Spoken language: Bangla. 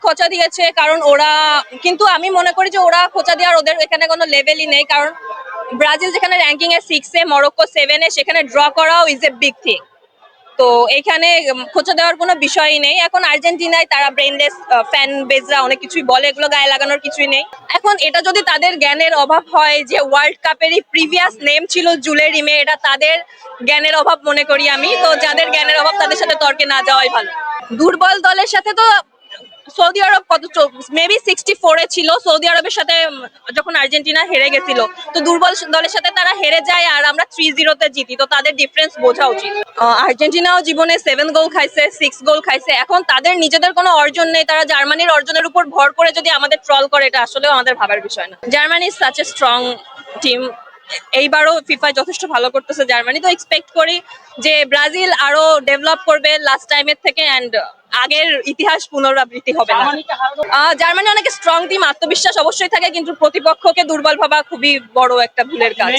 খোঁচা দিয়েছে কারণ ওরা, কিন্তু আমি মনে করি যে ওরা খোঁচা দেওয়ার ওদের এখানে কোনো লেভেলই নেই, কারণ ব্রাজিল যেখানে র্যাঙ্কিং এ 6-এ, মরক্কো 7-এ, সেখানে ড্র করাও ইজ এ বিগ থিং। তো এখানে খোঁচা দেওয়ার কোনো বিষয়ই নেই। এখন আর্জেন্টিনায় তারা ব্রেনলেস ফ্যান বেজরা অনেক কিছুই বলে, এগুলো গায়ে লাগানোর কিছুই নেই। এখন এটা যদি তাদের জ্ঞানের অভাব হয় যে ওয়ার্ল্ড কাপেরই প্রিভিয়াস নেম ছিল জুলেরিমে, এটা তাদের জ্ঞানের অভাব মনে করি আমি। তো যাদের জ্ঞানের অভাব তাদের সাথে তর্কে না যাওয়াই ভালো। দুর্বল দলের সাথে তো সৌদি আরব কত, মেবি 64-এ ছিল সৌদি আরবের সাথে যখন আর্জেন্টিনা হেরে গেছিল। তো দুর্বল দলের সাথে তারা হেরে যায় আর আমরা 3-0-তে জিতি, তো তাদের ডিফারেন্স বোঝা উচিত। আর্জেন্টিনাও জীবনে 7 গোল খাইছে, 6 গোল খাইছে, এখন তাদের নিজেদের কোনো অর্জন নেই, তারা জার্মানির অর্জনের উপর ভর করে যদি আমাদের ট্রল করে, এটা আসলেও আমাদের ভাবার বিষয় না। Germany is such a strong team, এইবারও ফিফায় যথেষ্ট ভালো করতেছে জার্মানি। তো এক্সপেক্ট করি যে ব্রাজিল আরো ডেভেলপ করবে লাস্ট টাইমের থেকে, এন্ড আগের ইতিহাস পুনরাবৃত্তি হবে না। জার্মানি অনেক স্ট্রং টিম, আত্মবিশ্বাস অবশ্যই থাকে, কিন্তু প্রতিপক্ষকে দুর্বল ভাবা খুবই বড় একটা ভুলের কাজ।